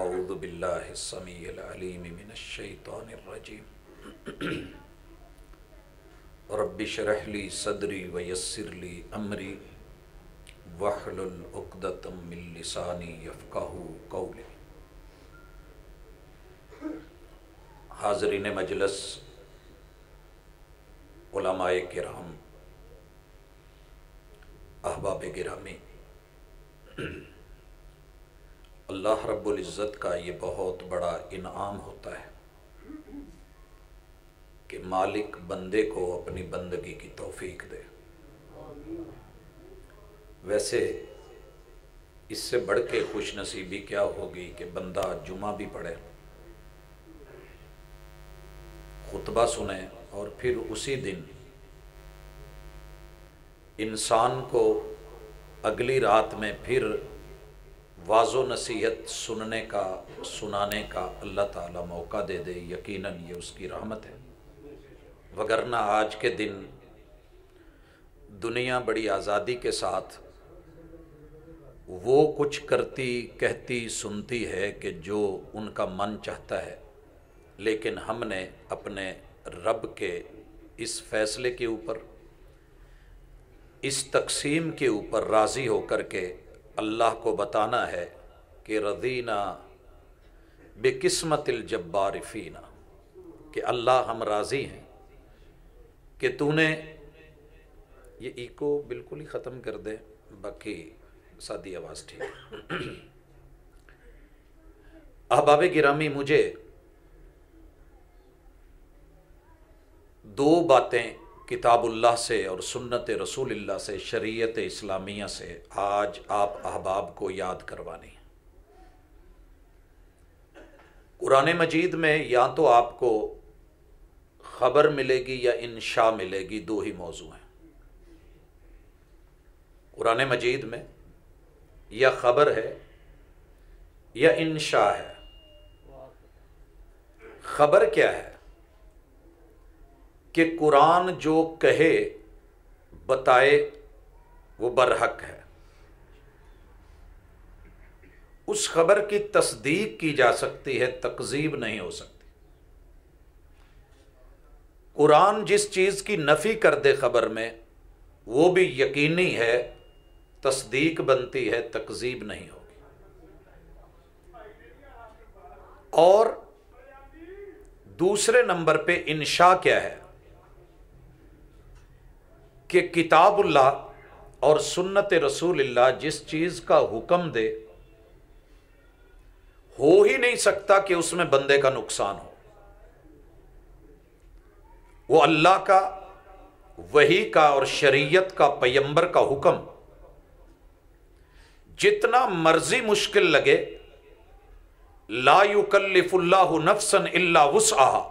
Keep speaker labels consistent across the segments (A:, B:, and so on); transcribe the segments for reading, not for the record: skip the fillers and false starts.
A: أعوذ بالله السميع العليم من الشيطان الرجيم رب اشرح لي صدري ويسر لي أمري واحلل عقدة من لساني يفقهوا قولي۔ حاضرین مجلس، علماء کرام، احباب گرامی، اللہ رب العزت کا یہ بہت بڑا انعام ہوتا ہے کہ مالک بندے کو اپنی بندگی کی توفیق دے۔ ویسے اس سے بڑھ کے خوش نصیبی کیا ہوگی کہ بندہ جمعہ بھی پڑھے، خطبہ سنے، اور پھر اسی دن انسان کو اگلی رات میں پھر واعظ و نصیحت سننے کا، سنانے کا اللہ تعالیٰ موقع دے دے۔ یقیناً یہ اس کی رحمت ہے، وگرنہ آج کے دن دنیا بڑی آزادی کے ساتھ وہ کچھ کرتی، کہتی، سنتی ہے کہ جو ان کا من چاہتا ہے، لیکن ہم نے اپنے رب کے اس فیصلے کے اوپر، اس تقسیم کے اوپر راضی ہو کر کے اللہ کو بتانا ہے کہ رضینا بقسمت الجبار فینا، کہ اللہ ہم راضی ہیں کہ تو نے یہ ایکو بالکل ہی ختم کر دے، باقی سادی آواز ٹھیک۔ احباب گرامی، مجھے دو باتیں کتاب اللہ سے اور سنت رسول اللہ سے، شریعت اسلامیہ سے آج آپ احباب کو یاد کروانی ہے۔ قرآن مجید میں یا تو آپ کو خبر ملے گی یا انشاء ملے گی، دو ہی موضوع ہیں قرآن مجید میں، یا خبر ہے یا انشاء ہے۔ خبر کیا ہے؟ کہ قرآن جو کہے بتائے وہ برحق ہے، اس خبر کی تصدیق کی جا سکتی ہے، تکذیب نہیں ہو سکتی۔ قرآن جس چیز کی نفی کر دے خبر میں، وہ بھی یقینی ہے، تصدیق بنتی ہے، تکذیب نہیں ہوگی۔ اور دوسرے نمبر پہ انشاء کیا ہے؟ کہ کتاب اللہ اور سنت رسول اللہ جس چیز کا حکم دے، ہو ہی نہیں سکتا کہ اس میں بندے کا نقصان ہو۔ وہ اللہ کا، وحی کا اور شریعت کا، پیغمبر کا حکم جتنا مرضی مشکل لگے، لا یکلف اللہ نفسا الا وسعها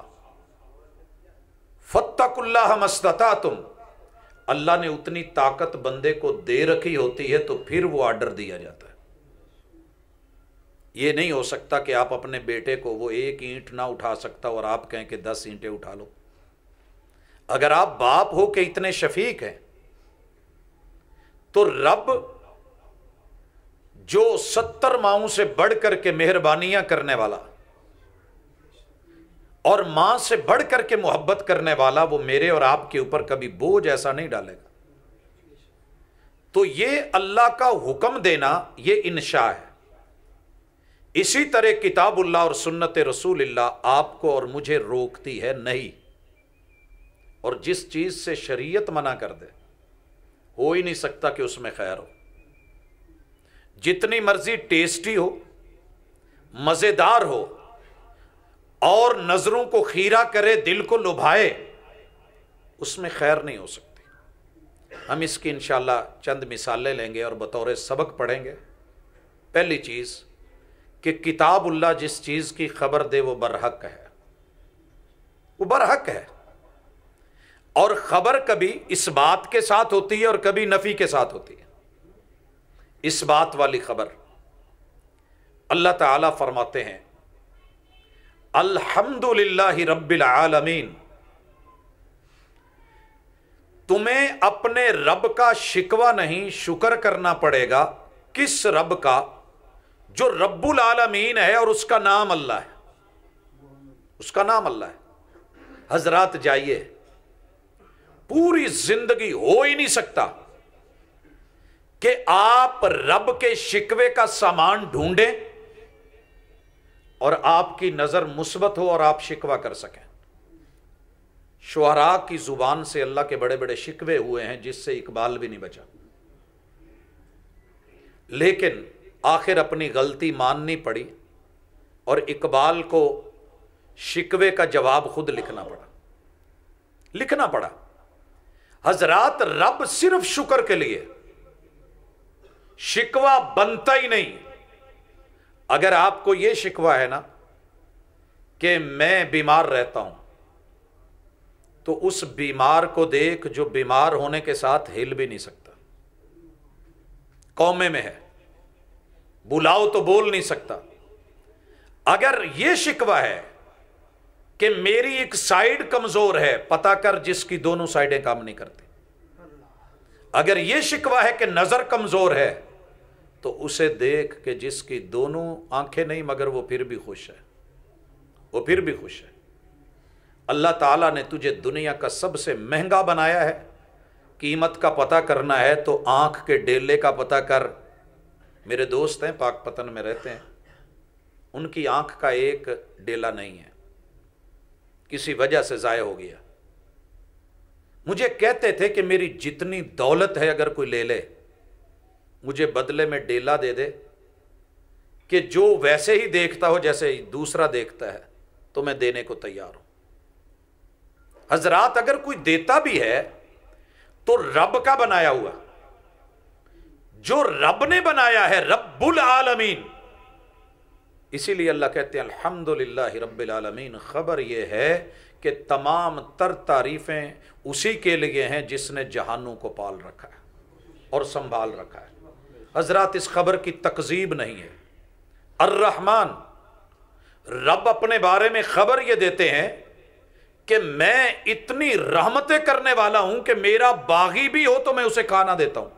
A: فاتقوا اللہ ما استطعتم، اللہ نے اتنی طاقت بندے کو دے رکھی ہوتی ہے تو پھر وہ آرڈر دیا جاتا ہے۔ یہ نہیں ہو سکتا کہ آپ اپنے بیٹے کو، وہ ایک اینٹ نہ اٹھا سکتا اور آپ کہیں کہ 10 اینٹیں اٹھا لو۔ اگر آپ باپ ہو کہ اتنے شفیق ہیں، تو رب جو 70 ماؤں سے بڑھ کر کے مہربانیاں کرنے والا اور ماں سے بڑھ کر کے محبت کرنے والا، وہ میرے اور آپ کے اوپر کبھی بوجھ ایسا نہیں ڈالے گا۔ تو یہ اللہ کا حکم دینا، یہ انشاء ہے۔ اسی طرح کتاب اللہ اور سنت رسول اللہ آپ کو اور مجھے روکتی ہے نہیں، اور جس چیز سے شریعت منع کر دے، ہو ہی نہیں سکتا کہ اس میں خیر ہو، جتنی مرضی ٹیسٹی ہو، مزیدار ہو، اور نظروں کو خیرہ کرے، دل کو لبھائے، اس میں خیر نہیں ہو سکتی۔ ہم اس کی انشاءاللہ چند مثالیں لیں گے اور بطور سبق پڑھیں گے۔ پہلی چیز کہ کتاب اللہ جس چیز کی خبر دے وہ برحق ہے، وہ برحق ہے۔ اور خبر کبھی اس بات کے ساتھ ہوتی ہے اور کبھی نفی کے ساتھ ہوتی ہے۔ اس بات والی خبر، اللہ تعالیٰ فرماتے ہیں الحمدللہ رب العالمین، تمہیں اپنے رب کا شکوہ نہیں، شکر کرنا پڑے گا۔ کس رب کا؟ جو رب العالمین ہے اور اس کا نام اللہ ہے، اس کا نام اللہ ہے۔ حضرات جائیے، پوری زندگی ہو ہی نہیں سکتا کہ آپ رب کے شکوے کا سامان ڈھونڈیں اور آپ کی نظر مثبت ہو اور آپ شکوہ کر سکیں۔ شعراء کی زبان سے اللہ کے بڑے بڑے شکوے ہوئے ہیں جس سے اقبال بھی نہیں بچا، لیکن آخر اپنی غلطی ماننی پڑی اور اقبال کو شکوے کا جواب خود لکھنا پڑا۔ حضرات رب صرف شکر کے لیے، شکوہ بنتا ہی نہیں۔ اگر آپ کو یہ شکوہ ہے نا کہ میں بیمار رہتا ہوں، تو اس بیمار کو دیکھ جو بیمار ہونے کے ساتھ ہل بھی نہیں سکتا، کومے میں ہے، بلاؤ تو بول نہیں سکتا۔ اگر یہ شکوہ ہے کہ میری ایک سائیڈ کمزور ہے، پتہ کر جس کی دونوں سائیڈیں کام نہیں کرتی۔ اگر یہ شکوہ ہے کہ نظر کمزور ہے، تو اسے دیکھ کہ جس کی دونوں آنکھیں نہیں مگر وہ پھر بھی خوش ہے، وہ پھر بھی خوش ہے۔ اللہ تعالیٰ نے تجھے دنیا کا سب سے مہنگا بنایا ہے، قیمت کا پتہ کرنا ہے تو آنکھ کے ڈیلے کا پتہ کر۔ میرے دوست ہیں پاک پتن میں رہتے ہیں، ان کی آنکھ کا ایک ڈیلا نہیں ہے، کسی وجہ سے ضائع ہو گیا۔ مجھے کہتے تھے کہ میری جتنی دولت ہے اگر کوئی لے لے، مجھے بدلے میں ڈیلا دے دے کہ جو ویسے ہی دیکھتا ہو جیسے دوسرا دیکھتا ہے، تو میں دینے کو تیار ہوں۔ حضرات اگر کوئی دیتا بھی ہے تو رب کا بنایا ہوا، جو رب نے بنایا ہے، رب العالمین۔ اسی لیے اللہ کہتے ہیں الحمدللہ رب العالمین۔ خبر یہ ہے کہ تمام تر تعریفیں اسی کے لیے ہیں جس نے جہانوں کو پال رکھا ہے اور سنبھال رکھا ہے۔ حضرات اس خبر کی تکذیب نہیں ہے۔ الرحمن، رب اپنے بارے میں خبر یہ دیتے ہیں کہ میں اتنی رحمتیں کرنے والا ہوں کہ میرا باغی بھی ہو تو میں اسے کھانا دیتا ہوں،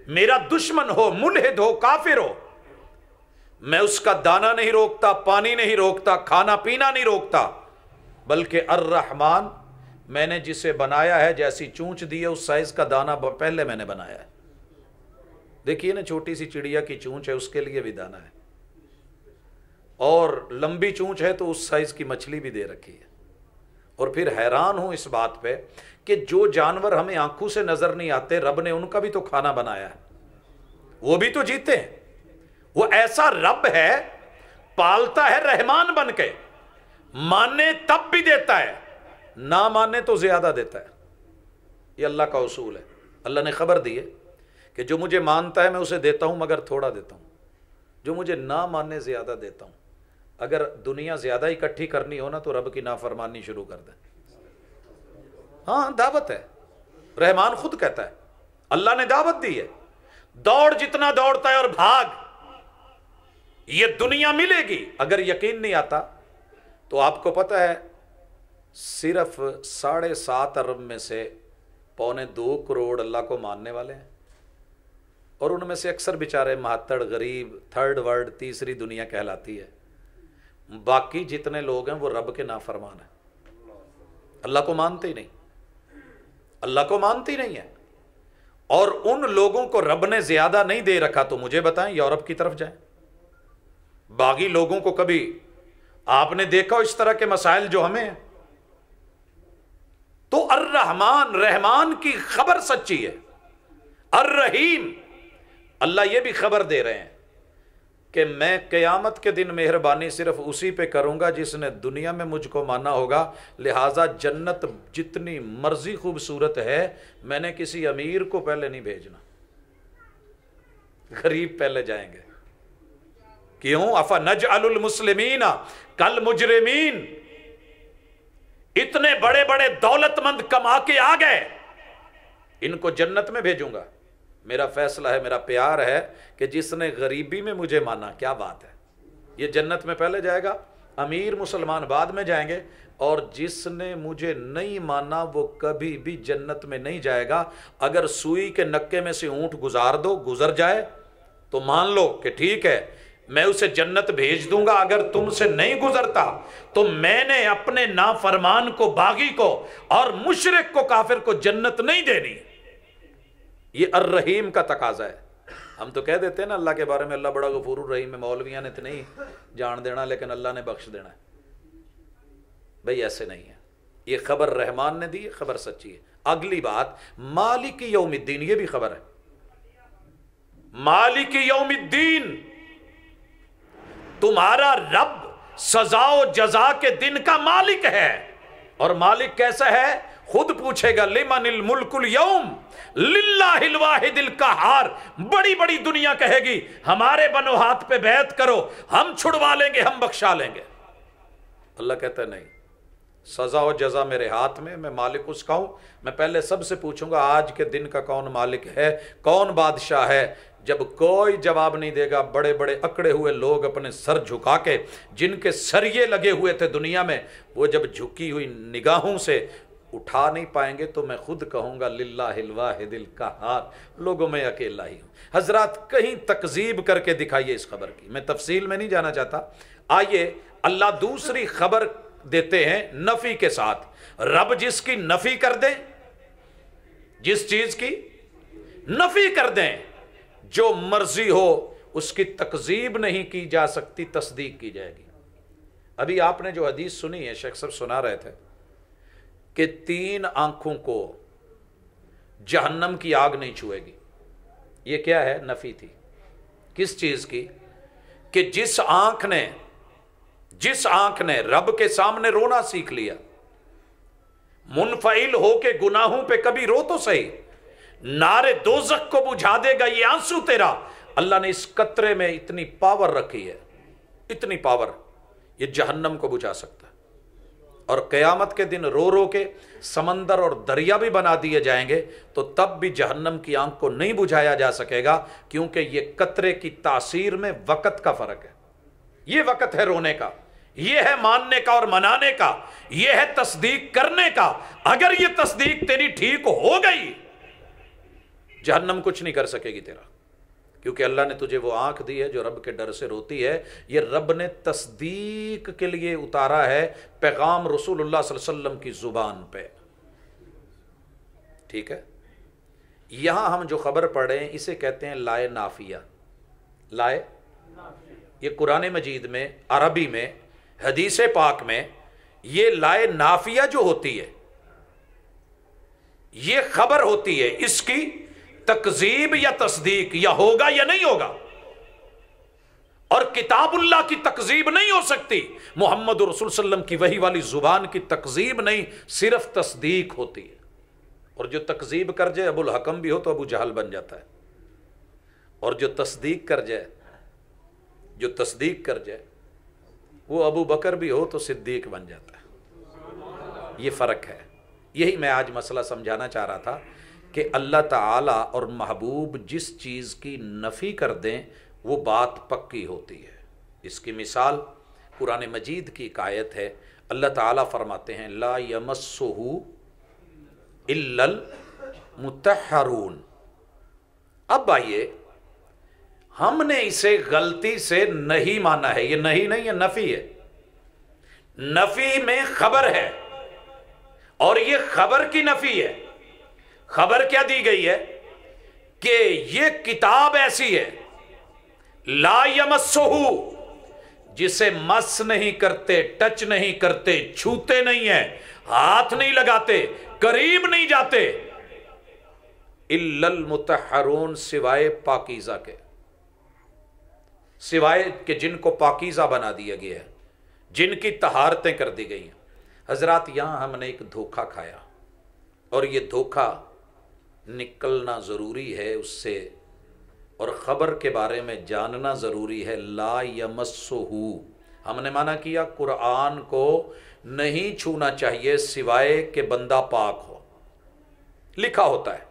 A: میرا دشمن ہو، ملحد ہو، کافر ہو، میں اس کا دانہ نہیں روکتا، پانی نہیں روکتا، کھانا پینا نہیں روکتا، بلکہ الرحمن، میں نے جسے بنایا ہے جیسی چونچ دی ہے اس سائز کا دانہ پہلے میں نے بنایا ہے۔ دیکھیے نا، چھوٹی سی چڑیا کی چونچ ہے، اس کے لیے بھی دانہ ہے، اور لمبی چونچ ہے تو اس سائز کی مچھلی بھی دے رکھی ہے۔ اور پھر حیران ہوں اس بات پہ کہ جو جانور ہمیں آنکھوں سے نظر نہیں آتے، رب نے ان کا بھی تو کھانا بنایا ہے، وہ بھی تو جیتے ہیں۔ وہ ایسا رب ہے، پالتا ہے رحمان بن کے، مانے تب بھی دیتا ہے، نہ مانے تو زیادہ دیتا ہے۔ یہ اللہ کا اصول ہے۔ اللہ نے خبر دی ہے کہ جو مجھے مانتا ہے میں اسے دیتا ہوں مگر تھوڑا دیتا ہوں، جو مجھے نہ ماننے زیادہ دیتا ہوں۔ اگر دنیا زیادہ اکٹھی کرنی ہو نا تو رب کی نافرمانی شروع کر دیں۔ ہاں دعوت ہے، رحمان خود کہتا ہے، اللہ نے دعوت دی ہے، دوڑ جتنا دوڑتا ہے اور بھاگ، یہ دنیا ملے گی۔ اگر یقین نہیں آتا تو آپ کو پتہ ہے صرف 7.5 ارب میں سے 1.25 کروڑ اللہ کو ماننے والے ہیں، اور ان میں سے اکثر بیچارے مہاتڑ، غریب، تھرڈ ورلڈ، تیسری دنیا کہلاتی ہے۔ باقی جتنے لوگ ہیں وہ رب کے نافرمان ہیں، اللہ کو مانتے ہی نہیں، اللہ کو مانتے ہی نہیں ہے۔ اور ان لوگوں کو رب نے زیادہ نہیں دے رکھا تو مجھے بتائیں، یورپ کی طرف جائیں، باغی لوگوں کو کبھی آپ نے دیکھا اس طرح کے مسائل جو ہمیں ہیں؟ تو الرحمن، رحمان کی خبر سچی ہے۔ الرحیم، اللہ یہ بھی خبر دے رہے ہیں کہ میں قیامت کے دن مہربانی صرف اسی پہ کروں گا جس نے دنیا میں مجھ کو مانا ہوگا، لہٰذا جنت جتنی مرضی خوبصورت ہے، میں نے کسی امیر کو پہلے نہیں بھیجنا، غریب پہلے جائیں گے۔ کیوں؟ افنجعل المسلمین کالمجرمین، اتنے بڑے بڑے دولت مند کما کے آ گئے، ان کو جنت میں بھیجوں گا۔ میرا فیصلہ ہے، میرا پیار ہے کہ جس نے غریبی میں مجھے مانا، کیا بات ہے، یہ جنت میں پہلے جائے گا، امیر مسلمان بعد میں جائیں گے، اور جس نے مجھے نہیں مانا وہ کبھی بھی جنت میں نہیں جائے گا۔ اگر سوئی کے نکے میں سے اونٹ گزار دو، گزر جائے، تو مان لو کہ ٹھیک ہے میں اسے جنت بھیج دوں گا، اگر تم سے نہیں گزرتا تو میں نے اپنے نافرمان کو، باغی کو اور مشرک کو، کافر کو جنت نہیں دینی۔ یہ الرحیم کا تقاضا ہے۔ ہم تو کہہ دیتے ہیں نا اللہ کے بارے میں اللہ بڑا غفور الرحیم ہے، مولویاں نے تو نہیں جان دینا لیکن اللہ نے بخش دینا ہے۔ بھئی ایسے نہیں ہے، یہ خبر رحمان نے دی، خبر سچی ہے۔ اگلی بات مالک یوم الدین، یہ بھی خبر ہے۔ مالک یوم الدین، تمہارا رب سزا و جزا کے دن کا مالک ہے۔ اور مالک کیسا ہے؟ خود پوچھے گا لمن الملک اليوم للہ الواحد القہار۔ بڑی بڑی دنیا کہے گی ہمارے بنو ہاتھ پہ بیعت کرو، ہم چھڑوا لیں گے، ہم بخشا لیں گے۔ اللہ کہتا ہے نہیں، سزا و جزا میرے ہاتھ میں مالک اس کا ہوں۔ میں پہلے سب سے پوچھوں گا آج کے دن کا کون مالک ہے، کون بادشاہ ہے؟ جب کوئی جواب نہیں دے گا، بڑے بڑے اکڑے ہوئے لوگ اپنے سر جھکا کے، جن کے سریے لگے ہوئے تھے دنیا میں، وہ جب جھکی ہوئی نگاہوں سے اٹھا نہیں پائیں گے تو میں خود کہوں گا للہ الواحد القہار، لوگوں میں اکیلا ہی ہوں۔ حضرات کہیں تکذیب کر کے دکھائیے اس خبر کی، میں تفصیل میں نہیں جانا چاہتا۔ آئیے اللہ دوسری خبر دیتے ہیں نفی کے ساتھ۔ رب جس کی نفی کر دیں، جس چیز کی نفی کر دیں، جو مرضی ہو اس کی تکذیب نہیں کی جا سکتی، تصدیق کی جائے گی۔ ابھی آپ نے جو حدیث سنی ہے، شیخ صاحب سنا رہے تھے کہ 3 آنکھوں کو جہنم کی آگ نہیں چھوئے گی۔ یہ کیا ہے؟ نفی تھی۔ کس چیز کی؟ کہ جس آنکھ نے رب کے سامنے رونا سیکھ لیا، منفعل ہو کے گناہوں پہ کبھی رو تو صحیح، نار دوزخ کو بجھا دے گا یہ آنسو تیرا۔ اللہ نے اس قطرے میں اتنی پاور رکھی ہے، اتنی پاور، یہ جہنم کو بجھا سکتا ہے۔ اور قیامت کے دن رو رو کے سمندر اور دریا بھی بنا دیے جائیں گے تو تب بھی جہنم کی آنکھ کو نہیں بجھایا جا سکے گا، کیونکہ یہ قطرے کی تاثیر میں وقت کا فرق ہے۔ یہ وقت ہے رونے کا، یہ ہے ماننے کا اور منانے کا، یہ ہے تصدیق کرنے کا۔ اگر یہ تصدیق تیری ٹھیک ہو گئی، جہنم کچھ نہیں کر سکے گی تیرا، کیونکہ اللہ نے تجھے وہ آنکھ دی ہے جو رب کے ڈر سے روتی ہے۔ یہ رب نے تصدیق کے لیے اتارا ہے پیغام رسول اللہ صلی اللہ علیہ وسلم کی زبان پہ، ٹھیک ہے۔ یہاں ہم جو خبر پڑھ رہے ہیں اسے کہتے ہیں لائے نافیہ۔ لائے، یہ قرآن مجید میں، عربی میں، حدیث پاک میں یہ لائے نافیہ جو ہوتی ہے، یہ خبر ہوتی ہے، اس کی تکذیب یا تصدیق، یا ہوگا یا نہیں ہوگا۔ اور کتاب اللہ کی تکذیب نہیں ہو سکتی، محمد رسول صلی اللہ علیہ وسلم کی وحی والی زبان کی تکذیب نہیں، صرف تصدیق ہوتی ہے۔ اور جو تکذیب کر جائے، ابو الحکم بھی ہو تو ابو جہل بن جاتا ہے، اور جو تصدیق کر جائے، وہ ابو بکر بھی ہو تو صدیق بن جاتا ہے۔ یہ فرق ہے۔ یہی میں آج مسئلہ سمجھانا چاہ رہا تھا کہ اللہ تعالیٰ اور محبوب جس چیز کی نفی کر دیں وہ بات پکی ہوتی ہے۔ اس کی مثال قرآن مجید کی ایک آیت ہے، اللہ تعالیٰ فرماتے ہیں لا یمسہ الا المطہرون۔ اب آئیے، ہم نے اسے غلطی سے نہیں مانا ہے، یہ نہیں ہے، نفی ہے۔ نفی میں خبر ہے اور یہ خبر کی نفی ہے۔ خبر کیا دی گئی ہے؟ کہ یہ کتاب ایسی ہے لا یمسہ، جسے مس نہیں کرتے، ٹچ نہیں کرتے، چھوتے نہیں ہیں، ہاتھ نہیں لگاتے، قریب نہیں جاتے، الا المطہرون، سوائے پاکیزہ کے، سوائے کہ جن کو پاکیزہ بنا دیا گیا ہے، جن کی طہارتیں کر دی گئی ہیں۔ حضرات یہاں ہم نے ایک دھوکہ کھایا، اور یہ دھوکہ نکلنا ضروری ہے اس سے، اور خبر کے بارے میں جاننا ضروری ہے۔ لا یمسہ، ہم نے مانا کیا قرآن کو نہیں چھونا چاہیے سوائے کہ بندہ پاک ہو، لکھا ہوتا ہے۔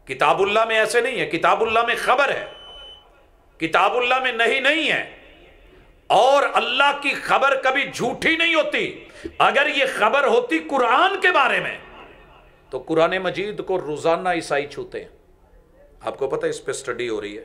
A: کتاب اللہ میں ایسے نہیں ہے، کتاب اللہ میں خبر ہے، کتاب اللہ میں نہیں ہے، اور اللہ کی خبر کبھی جھوٹی نہیں ہوتی۔ اگر یہ خبر ہوتی قرآن کے بارے میں تو قرآن مجید کو روزانہ عیسائی چھوتے ہیں۔ آپ کو پتہ ہے اس پہ سٹڈی ہو رہی ہے،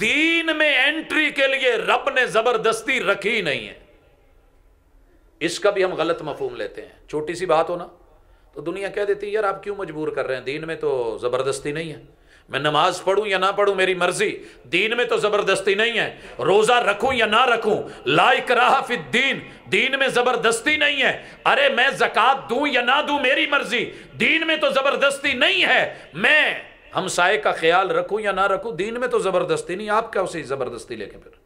A: دین میں انٹری کے لیے رب نے زبردستی رکھی نہیں ہے. اس کا بھی ہم غلط مفہوم لیتے ہیں. چھوٹی سی بات ہو نا تو دنیا کہہ دیتی ہے یار آپ کیوں مجبور کر رہے ہیں, دین میں تو زبردستی نہیں ہے. میں نماز پڑھوں یا نہ پڑھوں میری مرضی, دین میں تو زبردستی نہیں ہے. روزہ رکھوں یا نہ رکھوں, لا اکراہ فی الدین, دین میں زبردستی نہیں ہے. ارے میں زکوٰۃ دوں یا نہ دوں میری مرضی, دین میں تو زبردستی نہیں ہے. میں ہمسائے کا خیال رکھوں یا نہ رکھوں, دین میں تو زبردستی نہیں. آپ کیا اسے زبردستی لے کے پھر؟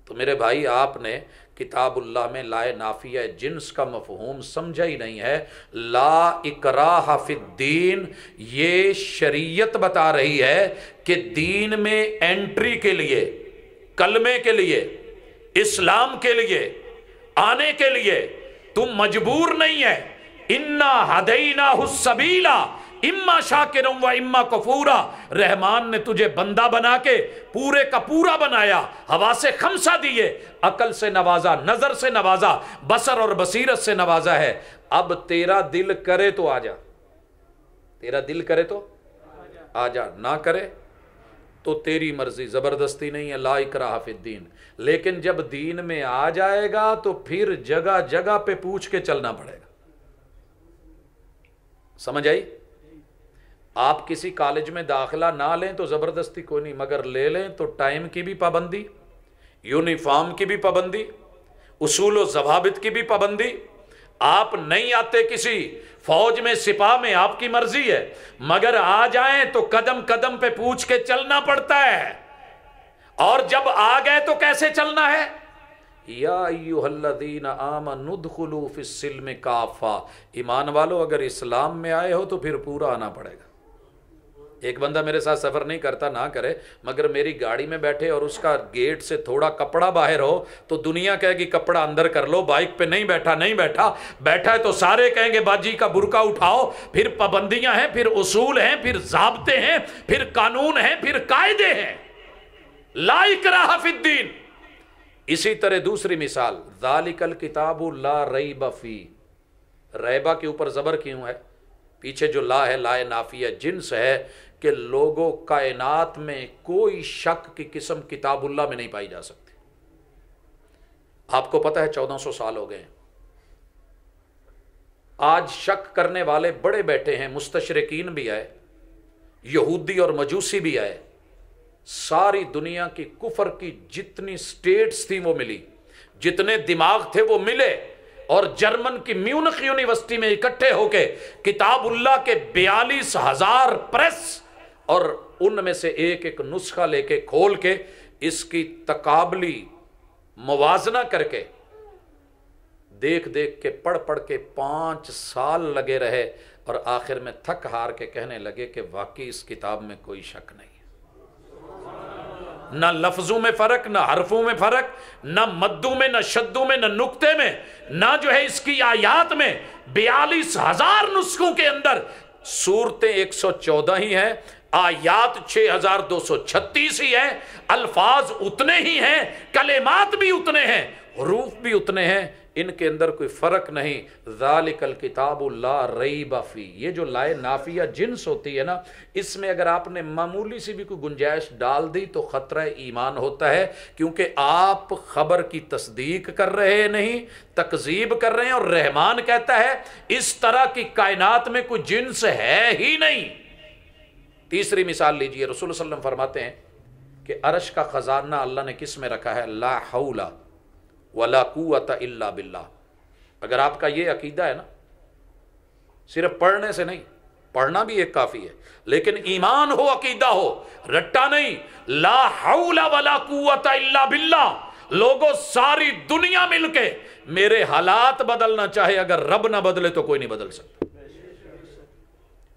A: تو میرے بھائی آپ نے کتاب اللہ میں لا نافیہ جنس کا مفہوم سمجھا ہی نہیں ہے. لا اکراہ فی الدین یہ شریعت بتا رہی ہے کہ دین میں انٹری کے لیے, کلمے کے لیے, اسلام کے لیے آنے کے لیے تم مجبور نہیں ہے. انا ہدیناہ السبیل اما شاکرا و اما کفورا. رحمان نے تجھے بندہ بنا کے پورے کا پورا بنایا, حواس خمسہ دیے, عقل سے نوازا, نظر سے نوازا, بصر اور بصیرت سے نوازا ہے. اب تیرا دل کرے تو آ جا, تیرا دل کرے تو آ جا, نہ کرے تو تیری مرضی, زبردستی نہیں ہے. لا اکراہ فی الدین. لیکن جب دین میں آ جائے گا تو پھر جگہ جگہ پہ پوچھ کے چلنا پڑے گا. سمجھ آئی؟ آپ کسی کالج میں داخلہ نہ لیں تو زبردستی کوئی نہیں, مگر لے لیں تو ٹائم کی بھی پابندی, یونیفارم کی بھی پابندی, اصول و ضوابط کی بھی پابندی. آپ نہیں آتے کسی فوج میں, سپاہ میں, آپ کی مرضی ہے, مگر آ جائیں تو قدم قدم پہ پوچھ کے چلنا پڑتا ہے. اور جب آ گئے تو کیسے چلنا ہے؟ یا ایھا الذین آمنوا ادخلوا فی السلم کافہ. ایمان والو اگر اسلام میں آئے ہو تو پھر پورا آنا پڑے گا. ایک بندہ میرے ساتھ سفر نہیں کرتا, نہ کرے, مگر میری گاڑی میں بیٹھے اور اس کا گیٹ سے تھوڑا کپڑا باہر ہو تو دنیا کہے گی کپڑا اندر کر لو. بائک پہ نہیں بیٹھا, نہیں بیٹھا, بیٹھا ہے تو سارے کہیں گے باجی کا برقع اٹھاؤ. پھر پابندیاں ہیں, پھر اصول ہیں, پھر ضابطے ہیں, پھر قانون ہیں, پھر قاعدے ہیں. لا اکراہ فی الدین. اسی طرح دوسری مثال, ذالک الکتاب لا ریب فیہ. ریبہ کے اوپر زبر کیوں ہے؟ پیچھے جو لا ہے لا نافیہ جنس ہے کہ لوگوں کائنات میں کوئی شک کی قسم کتاب اللہ میں نہیں پائی جا سکتی. آپ کو پتہ ہے 1400 سال ہو گئے ہیں, آج شک کرنے والے بڑے بیٹھے ہیں, مستشرقین بھی آئے, یہودی اور مجوسی بھی آئے, ساری دنیا کی کفر کی جتنی سٹیٹس تھیں وہ ملی, جتنے دماغ تھے وہ ملے, اور جرمن کی میونخ یونیورسٹی میں اکٹھے ہو کے کتاب اللہ کے 42,000 پریس, اور ان میں سے ایک ایک نسخہ لے کے کھول کے اس کی تقابلی موازنہ کر کے دیکھ دیکھ کے پڑھ پڑھ کے 5 سال لگے رہے, اور آخر میں تھک ہار کے کہنے لگے کہ واقعی اس کتاب میں کوئی شک نہیں, نہ لفظوں میں فرق, نہ حرفوں میں فرق, نہ مدوں میں, نہ شدوں میں, نہ نقطے میں, نہ جو ہے اس کی آیات میں. 42,000 نسخوں کے اندر سورتیں 114 ہی ہیں, آیات 6,236 ہی ہیں, الفاظ اتنے ہی ہیں, کلمات بھی اتنے ہیں, حروف بھی اتنے ہیں, ان کے اندر کوئی فرق نہیں. ذالک الکتاب لا ریب فیہ. یہ جو لا نافیہ جنس ہوتی ہے نا, اس میں اگر آپ نے معمولی سی بھی کوئی گنجائش ڈال دی تو خطرہ ایمان ہوتا ہے, کیونکہ آپ خبر کی تصدیق کر رہے نہیں, تکذیب کر رہے ہیں. اور رحمان کہتا ہے اس طرح کی کائنات میں کوئی جنس ہے ہی نہیں. تیسری مثال لیجئے, رسول صلی اللہ علیہ وسلم فرماتے ہیں کہ عرش کا خزانہ اللہ نے کس میں رکھا ہے؟ لا حول ولا قوت الا باللہ. اگر آپ کا یہ عقیدہ ہے نا, صرف پڑھنے سے نہیں, پڑھنا بھی ایک کافی ہے, لیکن ایمان ہو, عقیدہ ہو, رٹا نہیں. لا حول ولا قوت الا باللہ. لوگوں ساری دنیا مل کے میرے حالات بدلنا چاہے, اگر رب نہ بدلے تو کوئی نہیں بدل سکتا.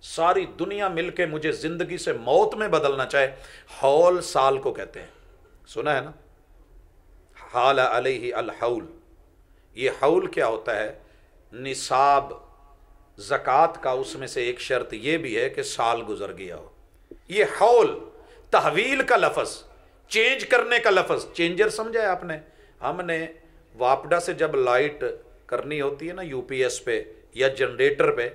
A: ساری دنیا مل کے مجھے زندگی سے موت میں بدلنا چاہے. حول سال کو کہتے ہیں, سنا ہے نا, حال علیہ الحول. یہ حول کیا ہوتا ہے؟ نصاب زکوٰۃ کا, اس میں سے ایک شرط یہ بھی ہے کہ سال گزر گیا ہو. یہ حول تحویل کا لفظ, چینج کرنے کا لفظ. چینجر سمجھا ہے آپ نے؟ ہم نے واپڈا سے جب لائٹ کرنی ہوتی ہے نا یو پی ایس پہ یا جنریٹر پہ,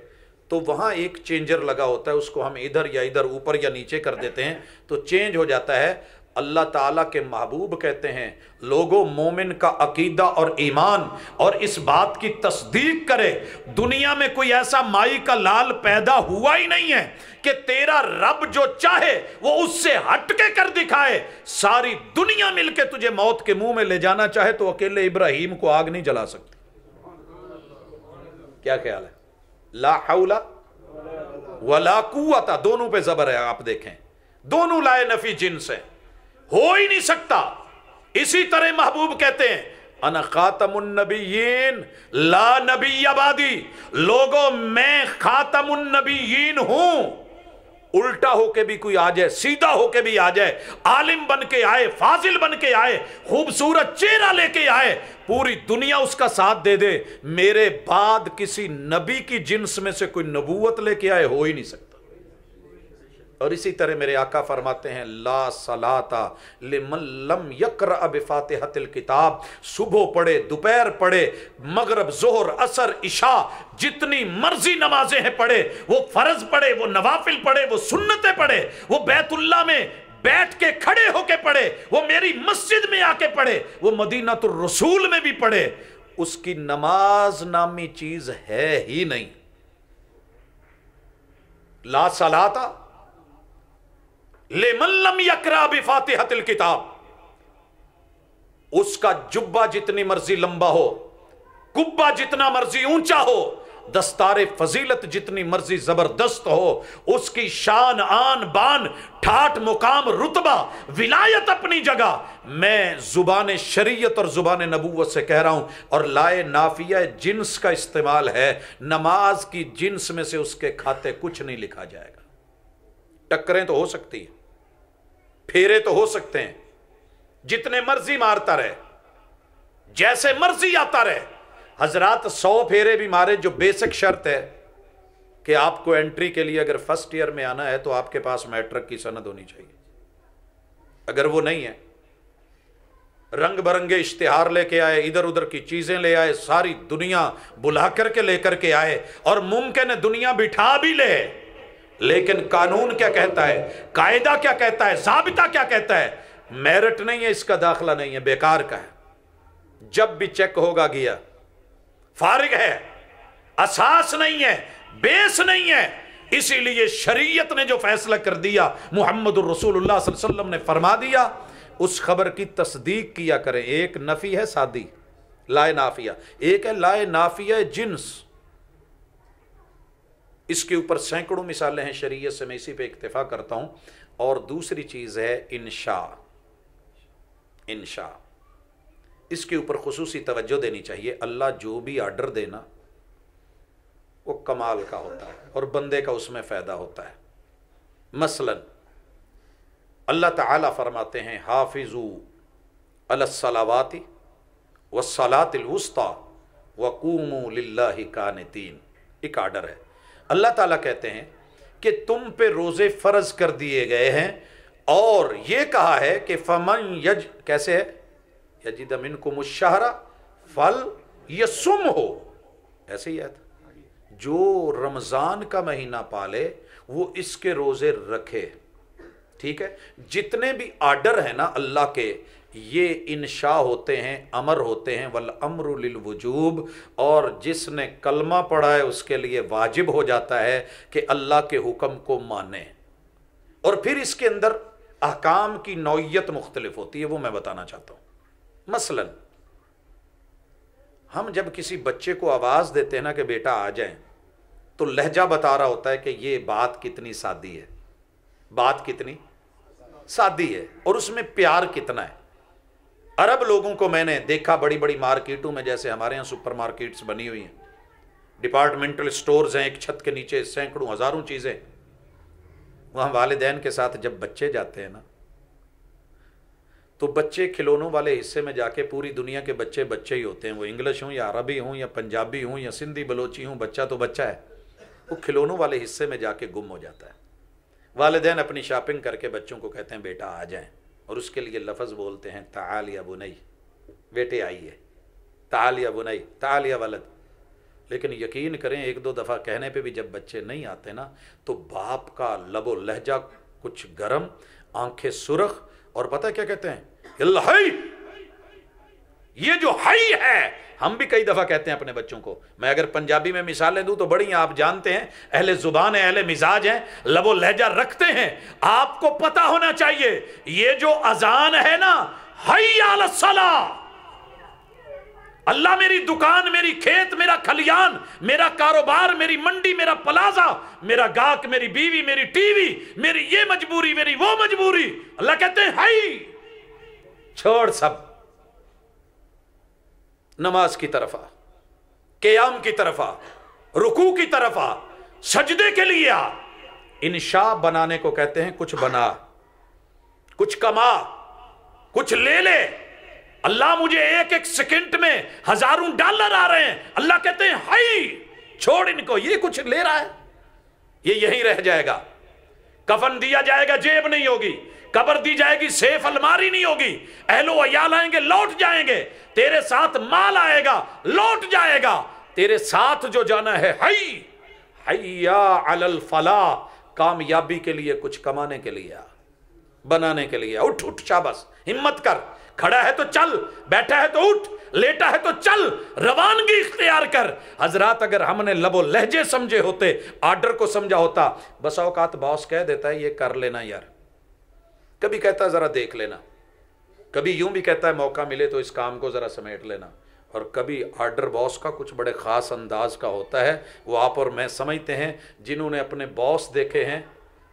A: تو وہاں ایک چینجر لگا ہوتا ہے, اس کو ہم ادھر یا ادھر, اوپر یا نیچے کر دیتے ہیں تو چینج ہو جاتا ہے. اللہ تعالیٰ کے محبوب کہتے ہیں لوگوں مومن کا عقیدہ اور ایمان اور اس بات کی تصدیق کرے دنیا میں کوئی ایسا مائی کا لال پیدا ہوا ہی نہیں ہے کہ تیرا رب جو چاہے وہ اس سے ہٹ کے کر دکھائے. ساری دنیا مل کے تجھے موت کے منہ میں لے جانا چاہے تو اکیلے ابراہیم کو آگ نہیں جلا سکتی. کیا خیال ہے؟ لا حول ولا قوت، دونوں پہ زبر ہے، آپ دیکھیں دونوں لائے نفی جنس ہے، ہو ہی نہیں سکتا. اسی طرح محبوب کہتے ہیں انا خاتم النبیین لا نبی بعدی، لوگوں میں خاتم النبیین ہوں. الٹا ہو کے بھی کوئی آ جائے، سیدھا ہو کے بھی آ جائے، عالم بن کے آئے، فاضل بن کے آئے، خوبصورت چہرہ لے کے آئے، پوری دنیا اس کا ساتھ دے دے، میرے بعد کسی نبی کی جنس میں سے کوئی نبوت لے کے آئے ہو ہی نہیں سکتا. اور اسی طرح میرے آقا فرماتے ہیں لا صلاۃ لمن لم یقرأ بفاتحۃ الکتاب، صبح پڑھے، دوپہر پڑھے، مغرب، ظہر، عصر، عشاء، جتنی مرضی نمازیں ہیں پڑھے، وہ فرض پڑھے، وہ نوافل پڑھے، وہ سنتیں پڑھے، وہ بیت اللہ میں بیٹھ کے کھڑے ہو کے پڑھے، وہ میری مسجد میں آ کے پڑھے، وہ مدینہ الرسول میں بھی پڑھے، اس کی نماز نامی چیز ہے ہی نہیں. لا صلاۃ لمن لم یقرأ بفاتحۃ الکتاب. اس کا جبہ جتنی مرضی لمبا ہو، کبہ جتنا مرضی اونچا ہو، دستار فضیلت جتنی مرضی زبردست ہو، اس کی شان، آن، بان، ٹھاٹ، مقام، رتبہ، ولایت اپنی جگہ. میں زبان شریعت اور زبان نبوت سے کہہ رہا ہوں، اور لائے نافیہ جنس کا استعمال ہے، نماز کی جنس میں سے اس کے کھاتے کچھ نہیں لکھا جائے گا. ٹکریں تو ہو سکتی ہیں، پھیرے تو ہو سکتے ہیں، جتنے مرضی مارتا رہے، جیسے مرضی آتا رہے. حضرات 100 پھیرے بھی مارے، جو بیسک شرط ہے کہ آپ کو انٹری کے لیے اگر فرسٹ ایئر میں آنا ہے تو آپ کے پاس میٹرک کی سند ہونی چاہیے. اگر وہ نہیں ہے، رنگ برنگے اشتہار لے کے آئے، ادھر ادھر کی چیزیں لے آئے، ساری دنیا بلا کر کے لے کر کے آئے، اور ممکن ہے دنیا بٹھا بھی لے، لیکن قانون کیا کہتا ہے، قاعدہ کیا کہتا ہے، ضابطہ کیا کہتا ہے؟ میرٹ نہیں ہے، اس کا داخلہ نہیں ہے، بیکار کا ہے. جب بھی چیک ہوگا گیا، فارغ ہے، اساس نہیں ہے، بیس نہیں ہے. اسی لیے شریعت نے جو فیصلہ کر دیا، محمد الرسول اللہ صلی اللہ علیہ وسلم نے فرما دیا، اس خبر کی تصدیق کیا کریں. ایک نفی ہے سادی، لائے نافیہ، ایک ہے لائے نافیہ جنس. اس کے اوپر سینکڑوں مثالیں ہیں شریعت سے، میں اسی پہ اکتفا کرتا ہوں. اور دوسری چیز ہے انشاء. انشاء اس کے اوپر خصوصی توجہ دینی چاہیے. اللہ جو بھی آرڈر دینا وہ کمال کا ہوتا ہے اور بندے کا اس میں فائدہ ہوتا ہے. مثلا اللہ تعالیٰ فرماتے ہیں حافظوا علی الصلوات والصلاۃ الوسطی وقوموا للہ قانتین. ایک آرڈر ہے. اللہ تعالیٰ کہتے ہیں کہ تم پہ روزے فرض کر دیے گئے ہیں، اور یہ کہا ہے کہ فمن کیسے ہے، یجد منکم الشہر فلیصمہ، ایسے ہی ہے، جو رمضان کا مہینہ پالے وہ اس کے روزے رکھے. ٹھیک ہے. جتنے بھی آرڈر ہیں نا اللہ کے، یہ انشاء ہوتے ہیں، امر ہوتے ہیں. والامر للوجوب، اور جس نے کلمہ پڑھا ہے اس کے لیے واجب ہو جاتا ہے کہ اللہ کے حکم کو مانے. اور پھر اس کے اندر احکام کی نوعیت مختلف ہوتی ہے، وہ میں بتانا چاہتا ہوں. مثلا ہم جب کسی بچے کو آواز دیتے ہیں نا کہ بیٹا آ جائیں، تو لہجہ بتا رہا ہوتا ہے کہ یہ بات کتنی سادی ہے، بات کتنی سادی ہے، اور اس میں پیار کتنا ہے. عرب لوگوں کو میں نے دیکھا بڑی بڑی مارکیٹوں میں، جیسے ہمارے ہاں سپر مارکیٹس بنی ہوئی ہیں، ڈپارٹمنٹل سٹورز ہیں، ایک چھت کے نیچے سینکڑوں ہزاروں چیزیں. وہاں والدین کے ساتھ جب بچے جاتے ہیں نا، تو بچے کھلونوں والے حصے میں جا کے، پوری دنیا کے بچے بچے ہی ہوتے ہیں، وہ انگلش ہوں یا عربی ہوں یا پنجابی ہوں یا سندھی بلوچی ہوں، بچہ تو بچہ ہے. وہ کھلونوں والے حصے میں جا کے گم ہو جاتا ہے. والدین اپنی شاپنگ کر کے بچوں کو کہتے ہیں بیٹا آ جائیں، اور اس کے لیے لفظ بولتے ہیں تعال یا بنی، بیٹے آئیے، تعال یا بنی، تعال یا ولد. لیکن یقین کریں ایک دو دفعہ کہنے پہ بھی جب بچے نہیں آتے نا، تو باپ کا لب و لہجہ کچھ گرم، آنکھیں سرخ، اور پتہ ہے کیا کہتے ہیں؟ الحی، یہ جو حی ہے، ہم بھی کئی دفعہ کہتے ہیں اپنے بچوں کو. میں اگر پنجابی میں مثالیں دوں تو بڑی ہیں، آپ جانتے ہیں، اہل زبان ہیں، اہل مزاج ہیں، لب و لہجہ رکھتے ہیں. آپ کو پتہ ہونا چاہیے یہ جو اذان ہے نا، حی علی الصلاۃ، اللہ میری دکان، میری کھیت، میرا کھلیان، میرا کاروبار، میری منڈی، میرا پلازا، میرا گاہک، میری بیوی، میری ٹی وی، میری یہ مجبوری، میری وہ مجبوری، اللہ کہتے ہیں حی، چھوڑ سب، نماز کی طرف آ، قیام کی طرف آ، رکوع کی طرف آ، سجدے کے لیے آ. انشاء بنانے کو کہتے ہیں کچھ بنا، کچھ کما، کچھ لے لے. اللہ مجھے ایک ایک سیکنڈ میں ہزاروں ڈالر آ رہے ہیں، اللہ کہتے ہیں ہائی، چھوڑ ان کو، یہ کچھ لے رہا ہے، یہ یہیں رہ جائے گا. کفن دیا جائے گا، جیب نہیں ہوگی. قبر دی جائے گی، سیف الماری نہیں ہوگی. اہل و عیال آئیں گے، لوٹ جائیں گے. تیرے ساتھ مال آئے گا، لوٹ جائے گا. تیرے ساتھ جو جانا ہے، حی حیا علی الفلاح، کامیابی کے لیے، کچھ کمانے کے لیے، بنانے کے لیے. اٹھ اٹھ، شاباش، ہمت کر. کھڑا ہے تو چل، بیٹھا ہے تو اٹھ، لیٹا ہے تو چل، روانگی اختیار کر. حضرات اگر ہم نے لب و لہجے سمجھے ہوتے، آرڈر کو سمجھا ہوتا. بس اوقات باس کہہ دیتا ہے یہ کر لینا یار، کبھی کہتا ہے ذرا دیکھ لینا، کبھی یوں بھی کہتا ہے موقع ملے تو اس کام کو ذرا سمیٹ لینا. اور کبھی آرڈر باس کا کچھ بڑے خاص انداز کا ہوتا ہے. وہ آپ اور میں سمجھتے ہیں، جنہوں نے اپنے باس دیکھے ہیں،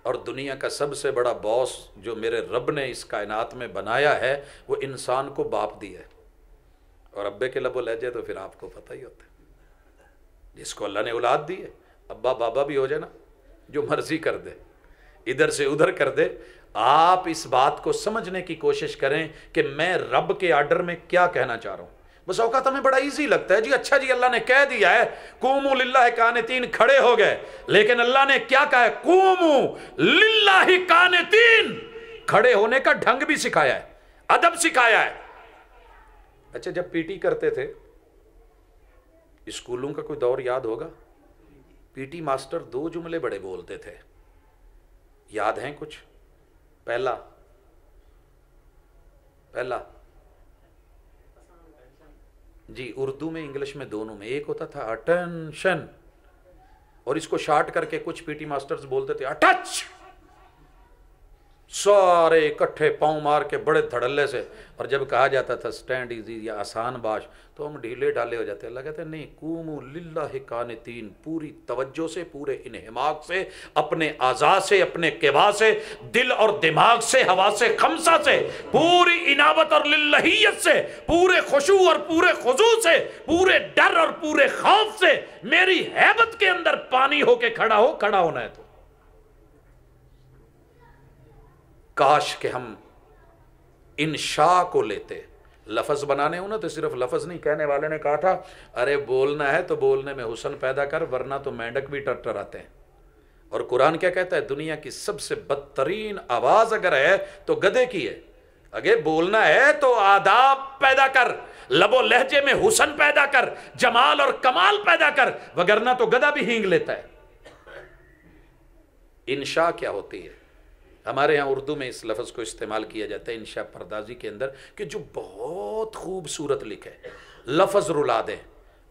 A: اور دنیا کا سب سے بڑا باس جو میرے رب نے اس کائنات میں بنایا ہے، وہ انسان کو باپ دیا ہے. اور ابے کے لب و لہجے تو پھر آپ کو پتہ ہی ہوتا ہے. جس کو اللہ نے اولاد دی ہے، ابا بابا بھی ہو جائے نا، جو مرضی کر دے، ادھر سے ادھر کر دے. آپ اس بات کو سمجھنے کی کوشش کریں کہ میں رب کے آرڈر میں کیا کہنا چاہ رہا ہوں. بس اوقات ہمیں بڑا ایزی لگتا ہے، جی اچھا جی اللہ نے کہہ دیا ہے قوموا للہ قانتین، کھڑے ہو گئے. لیکن اللہ نے کیا کہا ہے؟ قوموا للہ قانتین. کھڑے ہونے کا ڈھنگ بھی سکھایا ہے، ادب سکھایا ہے. اچھا جب پی ٹی کرتے تھے، اسکولوں کا کوئی دور یاد ہوگا، پی ٹی ماسٹر 2 جملے بڑے بولتے تھے، یاد ہیں کچھ؟ پہلا جی اردو میں، انگلش میں، دونوں میں. ایک ہوتا تھا اٹینشن، اور اس کو شارٹ کر کے کچھ پی ٹی ماسٹرز بولتے تھے اٹچ. سارے اکٹھے پاؤں مار کے بڑے دھڑلے سے. اور جب کہا جاتا تھا سٹینڈ ایزی یا آسان باش، تو ہم ڈھیلے ڈھالے ہو جاتے. اللہ کہتے ہیں نہیں، قوموا للہ قانتین، پوری توجہ سے، پورے انہماک سے، اپنے اعضاء سے، اپنے قوا سے، دل اور دماغ سے، حواس خمسہ سے، پوری انابت اور للہیت سے، پورے خشوع اور پورے خضوع سے، پورے ڈر اور پورے خوف سے، میری ہیبت کے اندر پانی ہو کے کھڑا ہو. کھڑا ہونا ہے تو کاش کہ ہم انشاء کو لیتے. لفظ بنانے ہو نا تو صرف لفظ نہیں. کہنے والے نے کہا تھا ارے بولنا ہے تو بولنے میں حسن پیدا کر، ورنہ تو مینڈک بھی ٹرٹر آتے ہیں. اور قرآن کیا کہتا ہے؟ دنیا کی سب سے بدترین آواز اگر ہے تو گدھے کی ہے. اگر بولنا ہے تو آداب پیدا کر، لب و لہجے میں حسن پیدا کر، جمال اور کمال پیدا کر، وگرنہ تو گدھا بھی ہینگ لیتا ہے. انشاء کیا ہوتی ہے؟ ہمارے ہاں اردو میں اس لفظ کو استعمال کیا جاتا ہے انشاء پردازی کے اندر، کہ جو بہت خوبصورت لکھے، لفظ رلا دے،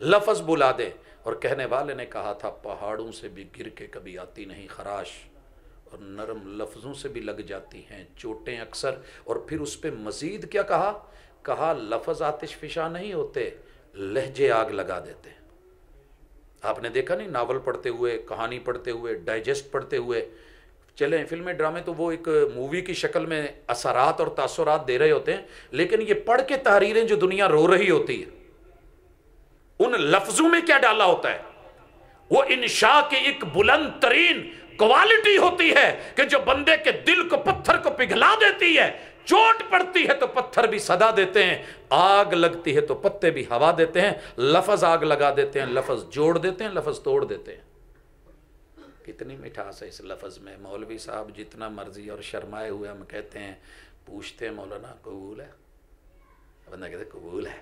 A: لفظ بلا دے. اور کہنے والے نے کہا تھا پہاڑوں سے بھی گر کے کبھی آتی نہیں خراش، اور نرم لفظوں سے بھی لگ جاتی ہیں چوٹیں اکثر. اور پھر اس پہ مزید کیا کہا لفظ آتش فشاں نہیں ہوتے، لہجے آگ لگا دیتے. آپ نے دیکھا نہیں، ناول پڑھتے ہوئے، کہانی پڑھتے ہوئے، ڈائجسٹ پڑھتے ہوئے، چلیں فلمیں ڈرامے تو وہ ایک مووی کی شکل میں اثرات اور تاثرات دے رہے ہوتے ہیں، لیکن یہ پڑھ کے تحریریں جو دنیا رو رہی ہوتی ہے، ان لفظوں میں کیا ڈالا ہوتا ہے؟ وہ انشاء کی ایک بلند ترین کوالٹی ہوتی ہے کہ جو بندے کے دل کو، پتھر کو پگھلا دیتی ہے. چوٹ پڑتی ہے تو پتھر بھی صدا دیتے ہیں، آگ لگتی ہے تو پتے بھی ہوا دیتے ہیں. لفظ آگ لگا دیتے ہیں، لفظ جوڑ دیتے ہیں، لفظ توڑ دیتے ہیں. کتنی مٹھاس ہے اس لفظ میں. مولوی صاحب جتنا مرضی اور شرمائے ہوئے ہم کہتے ہیں، پوچھتے ہیں مولانا قبول ہے؟ بندہ کہتے قبول ہے.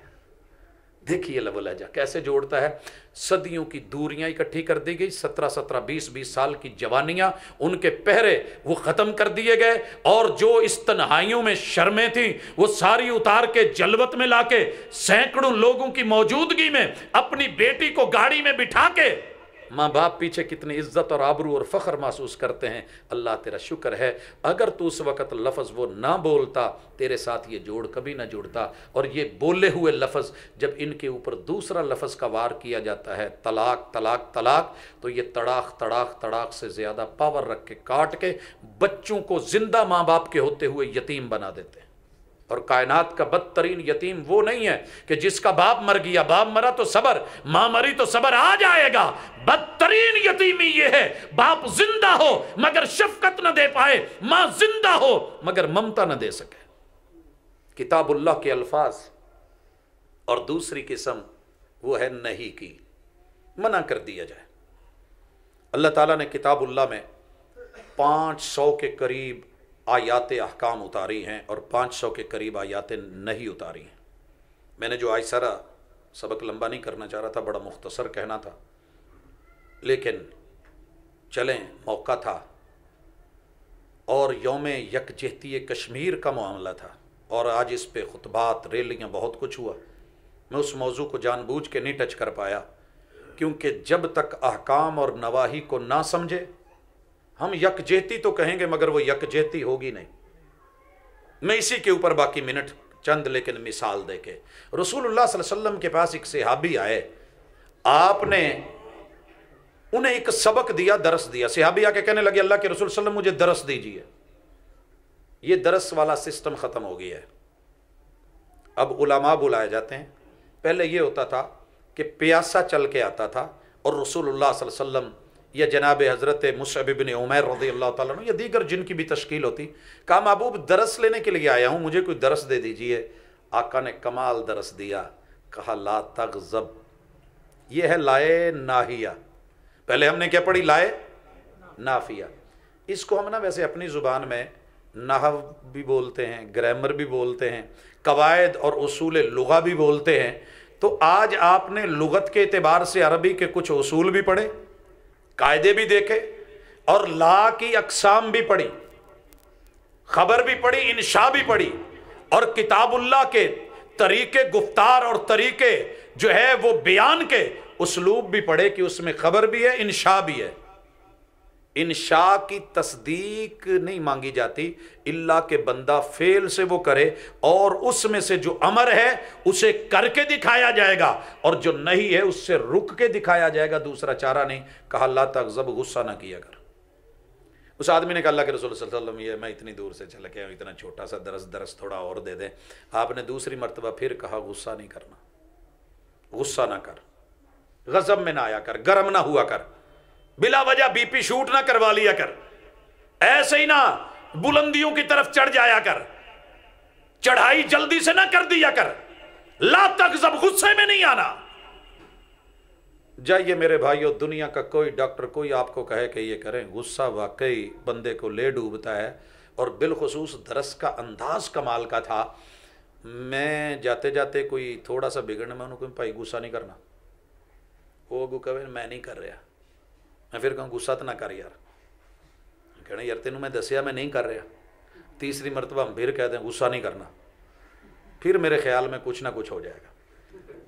A: دیکھیے لب و لہجہ کیسے جوڑتا ہے. صدیوں کی دوریاں اکٹھی کر دی گئی, 17 20 سال کی جوانیاں, ان کے پہرے وہ ختم کر دیے گئے, اور جو اس تنہائیوں میں شرمیں تھیں وہ ساری اتار کے جلوت میں لا کے سینکڑوں لوگوں کی موجودگی میں اپنی بیٹی کو گاڑی میں بٹھا کے, ماں باپ پیچھے کتنی عزت اور آبرو اور فخر محسوس کرتے ہیں. اللہ تیرا شکر ہے, اگر تو اس وقت لفظ وہ نہ بولتا تیرے ساتھ یہ جوڑ کبھی نہ جڑتا. اور یہ بولے ہوئے لفظ جب ان کے اوپر دوسرا لفظ کا وار کیا جاتا ہے, طلاق طلاق طلاق, تو یہ تڑاق تڑاق تڑاق سے زیادہ پاور رکھ کے کاٹ کے بچوں کو زندہ ماں باپ کے ہوتے ہوئے یتیم بنا دیتے ہیں. اور کائنات کا بدترین یتیم وہ نہیں ہے کہ جس کا باپ مر گیا, باپ مرا تو صبر, ماں مری تو صبر آ جائے گا. بدترین یتیمی یہ ہے باپ زندہ ہو مگر شفقت نہ دے پائے, ماں زندہ ہو مگر ممتا نہ دے سکے. کتاب اللہ کے الفاظ. اور دوسری قسم وہ ہے نہیں کی, منع کر دیا جائے. اللہ تعالیٰ نے کتاب اللہ میں 500 کے قریب آیات احکام اتاری ہیں اور 500 کے قریب آیات نہیں اتاری ہیں. میں نے جو آج سارا سبق لمبا نہیں کرنا چاہ رہا تھا, بڑا مختصر کہنا تھا, لیکن چلیں موقع تھا اور یوم یکجہتی کشمیر کا معاملہ تھا, اور آج اس پہ خطبات ریلیاں بہت کچھ ہوا. میں اس موضوع کو جان بوجھ کے نہیں ٹچ کر پایا, کیونکہ جب تک احکام اور نواہی کو نہ سمجھے ہم یکجہتی تو کہیں گے مگر وہ یکجہتی ہوگی نہیں. میں اسی کے اوپر باقی منٹ چند لیکن مثال دے کے, رسول اللہ صلی اللہ علیہ وسلم کے پاس ایک صحابی آئے, آپ نے انہیں ایک سبق دیا, درس دیا. صحابی آ کے کہنے لگے اللہ کے رسول صلی اللہ علیہ وسلم مجھے درس دیجیے. یہ درس والا سسٹم ختم ہو گیا ہے, اب علماء بلائے جاتے ہیں. پہلے یہ ہوتا تھا کہ پیاسا چل کے آتا تھا اور رسول اللہ صلی اللہ علیہ وسلم یا جناب حضرت مصعب بن عمیر رضی اللہ تعالیٰ عنہ یا دیگر جن کی بھی تشکیل ہوتی, کہا محبوب درس لینے کے لیے آیا ہوں, مجھے کوئی درس دے دیجئے. آقا نے کمال درس دیا, کہا لا تغضب. یہ ہے لائے ناہیہ. پہلے ہم نے کیا پڑھی؟ لائے نافیہ. اس کو ہم نا ویسے اپنی زبان میں نحو بھی بولتے ہیں, گرامر بھی بولتے ہیں, قواعد اور اصول لغہ بھی بولتے ہیں. تو آج آپ نے لغت کے اعتبار سے عربی کے کچھ اصول بھی پڑھے, قاعدے بھی دیکھے, اور لا کی اقسام بھی پڑھی, خبر بھی پڑھی, انشاء بھی پڑھی, اور کتاب اللہ کے طریقے گفتار اور طریقے جو ہے وہ بیان کے اسلوب بھی پڑھے کہ اس میں خبر بھی ہے, انشاء بھی ہے. انشاء کی تصدیق نہیں مانگی جاتی اللہ کہ بندہ فعل سے وہ کرے, اور اس میں سے جو امر ہے اسے کر کے دکھایا جائے گا, اور جو نہیں ہے اس سے رک کے دکھایا جائے گا, دوسرا چارہ نہیں. کہا لا تغضب, غصہ نہ کیا کر. اس آدمی نے کہا اللہ کے رسول صلی اللہ علیہ وسلم یہ میں اتنی دور سے چل کے اتنا چھوٹا سا درس تھوڑا اور دے دیں. آپ نے دوسری مرتبہ پھر کہا غصہ نہیں کرنا, غصہ نہ کر, غضب میں نہ آیا کر, گرم نہ ہوا کر, بلا وجہ بی پی شوٹ نہ کروا لیا کر, ایسے ہی نہ بلندیوں کی طرف چڑھ جایا کر, چڑھائی جلدی سے نہ کر دیا کر. لا تغضب, غصے میں نہیں آنا. جائیے میرے بھائیو, دنیا کا کوئی ڈاکٹر کوئی آپ کو کہے کہ یہ کریں, غصہ واقعی بندے کو لے ڈوبتا ہے. اور بالخصوص درس کا انداز کمال کا تھا. میں جاتے جاتے کوئی تھوڑا سا بگڑنے میں انہوں کو بھائی غصہ نہیں کرنا, وہ گو کہے میں نہیں کر رہا. میں پھر کہوں غصہ تو نہ کر یار, کہنا یار تینوں میں دسیا میں نہیں کر رہا. تیسری مرتبہ ہم پھر کہتے ہیں غصہ نہیں کرنا, پھر میرے خیال میں کچھ نہ کچھ ہو جائے گا.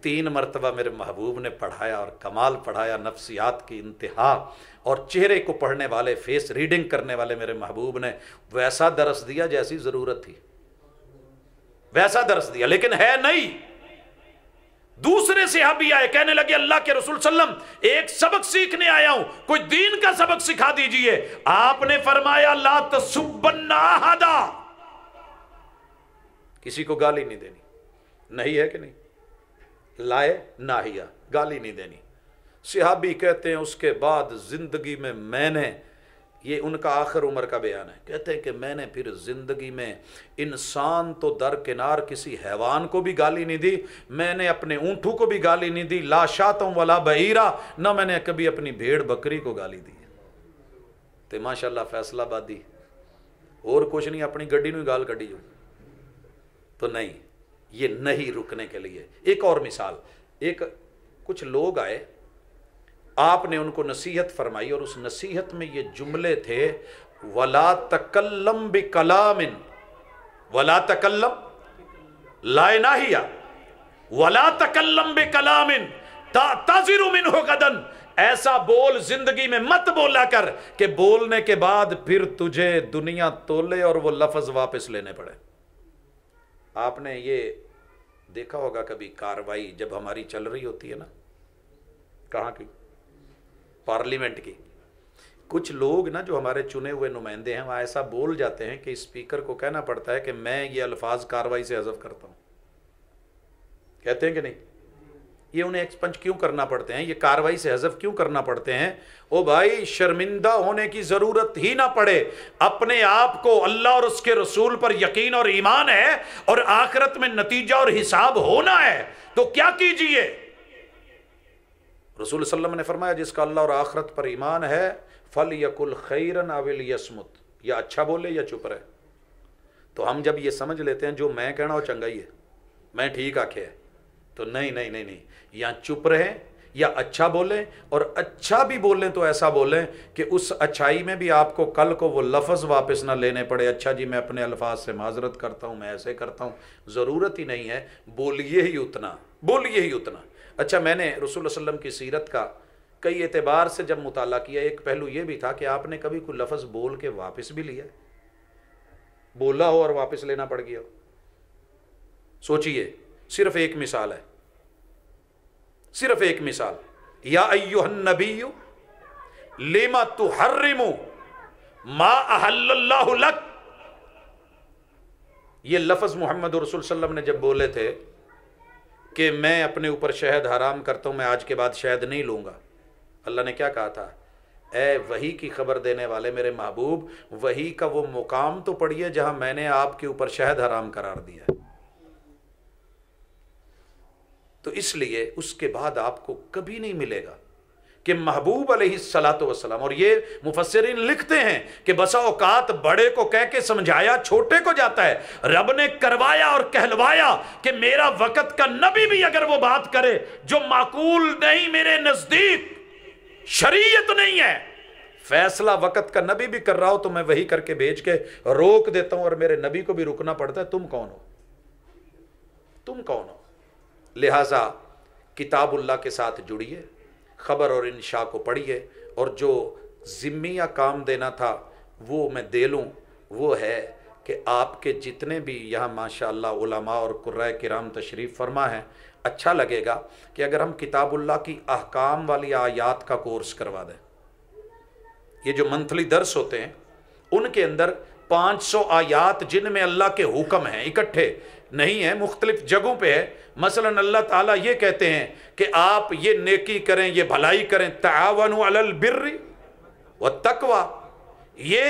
A: 3 مرتبہ میرے محبوب نے پڑھایا اور کمال پڑھایا, نفسیات کی انتہا, اور چہرے کو پڑھنے والے, فیس ریڈنگ کرنے والے میرے محبوب نے ویسا درس دیا جیسی ضرورت تھی, ویسا درس دیا, لیکن ہے نہیں. دوسرے صحابی آئے, کہنے لگے اللہ کے رسول صلی اللہ علیہ وسلم ایک سبق سیکھنے آیا ہوں, کوئی دین کا سبق سکھا دیجئے. آپ نے فرمایا لا تسبن احدا, کسی کو گالی نہیں دینی. نہیں ہے کہ نہیں؟ لائے ناہیہ, گالی نہیں دینی. صحابی کہتے ہیں اس کے بعد زندگی میں نے, یہ ان کا آخر عمر کا بیان ہے, کہتے ہیں کہ میں نے پھر زندگی میں انسان تو درکنار کسی حیوان کو بھی گالی نہیں دی, میں نے اپنے اونٹوں کو بھی گالی نہیں دی, لا شاتم ولا بعیرا, نہ میں نے کبھی اپنی بھیڑ بکری کو گالی دی. تو ماشاءاللہ فیصلہ بادی اور کچھ نہیں, اپنی گڈی نو گال کڈی جو. تو نہیں, یہ نہیں رکنے کے لیے. ایک اور مثال, ایک کچھ لوگ آئے، آپ نے ان کو نصیحت فرمائی، اور اس نصیحت میں یہ جملے تھے، وَلَا تَكَلَّمْ بِكَلَامٍ، وَلَا تَكَلَّمْ لا ناہیہ، وَلَا تَكَلَّمْ بِكَلَامٍ تَعْتَذِرُ مِنْهُ غَدًا، ایسا بول زندگی میں مت بولا کر کہ بولنے کے بعد پھر تجھے دنیا تولے اور وہ لفظ واپس لینے پڑے۔ آپ نے یہ دیکھا ہوگا کبھی کاروائی جب ہماری چل رہی ہوتی ہے نا، کہاں کی؟ پارلیمنٹ کی، کچھ لوگ نا جو ہمارے چنے ہوئے نمائندے ہیں وہ ایسا بول جاتے ہیں کہ اسپیکر کو کہنا پڑتا ہے کہ میں یہ الفاظ کاروائی سے حذف کرتا ہوں، کہتے ہیں کہ نہیں؟ یہ انہیں ایکسپنج کیوں کرنا پڑتے ہیں، یہ کاروائی سے حذف کیوں کرنا پڑتے ہیں؟ او بھائی شرمندہ ہونے کی ضرورت ہی نہ پڑے، اپنے آپ کو اللہ اور اس کے رسول پر یقین اور ایمان ہے اور آخرت میں نتیجہ اور حساب ہونا ہے تو کیا کیجئے؟ رسول صلی اللہ علیہ وسلم نے فرمایا جس کا اللہ اور آخرت پر ایمان ہے فَلْيَقُلْ خَيْرًا أَوْ لْيَصْمُتْ، یا اچھا بولے یا چپ رہے۔ تو ہم جب یہ سمجھ لیتے ہیں جو میں کہنا وہ چنگا ہی ہے، میں ٹھیک آکھے ہے، تو نہیں، یا چپ رہیں یا اچھا بولیں، اور اچھا بھی بولیں تو ایسا بولیں کہ اس اچھائی میں بھی آپ کو کل کو وہ لفظ واپس نہ لینے پڑے، اچھا جی میں اپنے الفاظ سے معذرت کرتا ہوں، میں ایسے کرتا ہوں، ضرورت ہی نہیں ہے، بولیے ہی اتنا، بولیے ہی اتنا۔ اچھا میں نے رسول اللہ صلی اللہ علیہ وسلم کی سیرت کا کئی اعتبار سے جب مطالعہ کیا، ایک پہلو یہ بھی تھا کہ آپ نے کبھی کوئی لفظ بول کے واپس بھی لیا، بولا ہو اور واپس لینا پڑ گیا ہو؟ سوچئے، صرف ایک مثال ہے، صرف ایک مثال، یا ایھا النبی لم تحرم ما احل اللہ لک، یہ لفظ محمد رسول صلی اللہ علیہ وسلم نے جب بولے تھے کہ میں اپنے اوپر شہد حرام کرتا ہوں، میں آج کے بعد شہد نہیں لوں گا، اللہ نے کیا کہا تھا؟ اے وحی کی خبر دینے والے میرے محبوب، وحی کا وہ مقام تو پڑھیے جہاں میں نے آپ کے اوپر شہد حرام قرار دیا ہے۔ تو اس لیے اس کے بعد آپ کو کبھی نہیں ملے گا کہ محبوب علیہ الصلاۃ والسلام، اور یہ مفسرین لکھتے ہیں کہ بسا اوقات بڑے کو کہہ کے سمجھایا چھوٹے کو جاتا ہے، رب نے کروایا اور کہلوایا کہ میرا وقت کا نبی بھی اگر وہ بات کرے جو معقول نہیں، میرے نزدیک شریعت نہیں ہے، فیصلہ وقت کا نبی بھی کر رہا ہو تو میں وہی کر کے بھیج کے روک دیتا ہوں، اور میرے نبی کو بھی رکنا پڑتا ہے۔ تم کون ہو؟ تم کون ہو؟ لہٰذا کتاب اللہ کے ساتھ جڑیے، خبر اور انشاء کو پڑھیے، اور جو ذمیہ کام دینا تھا وہ میں دے لوں، وہ ہے کہ آپ کے جتنے بھی یہاں ماشاءاللہ علماء اور قرائے کرام تشریف فرما ہیں، اچھا لگے گا کہ اگر ہم کتاب اللہ کی احکام والی آیات کا کورس کروا دیں۔ یہ جو منتھلی درس ہوتے ہیں ان کے اندر 500 آیات جن میں اللہ کے حکم ہیں، اکٹھے نہیں ہیں، مختلف جگہوں پہ ہے۔ مثلا اللہ تعالیٰ یہ کہتے ہیں کہ آپ یہ نیکی کریں، یہ بھلائی کریں، تعاونوا علی البر والتقوی، یہ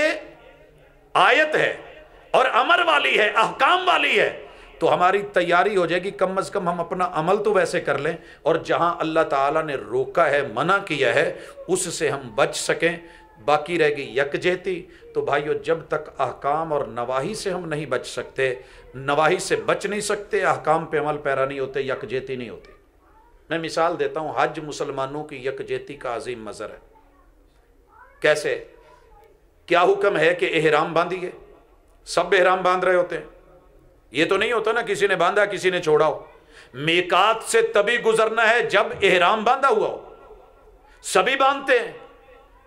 A: آیت ہے اور امر والی ہے، احکام والی ہے، تو ہماری تیاری ہو جائے گی کم از کم ہم اپنا عمل تو ویسے کر لیں، اور جہاں اللہ تعالیٰ نے روکا ہے، منع کیا ہے، اس سے ہم بچ سکیں۔ باقی رہ گئی یکجہتی، تو بھائیو جب تک احکام اور نواہی سے ہم نہیں بچ سکتے، نواہی سے بچ نہیں سکتے، احکام پہ عمل پیرا نہیں ہوتے، یکجہتی نہیں ہوتی۔ میں مثال دیتا ہوں، حج مسلمانوں کی یکجہتی کا عظیم مظہر ہے۔ کیسے؟ کیا حکم ہے کہ احرام باندھیے، سب احرام باندھ رہے ہوتے ہیں، یہ تو نہیں ہوتا نا کسی نے باندھا کسی نے چھوڑا ہو۔ میقات سے تبھی گزرنا ہے جب احرام باندھا ہوا ہو، سبھی باندھتے ہیں۔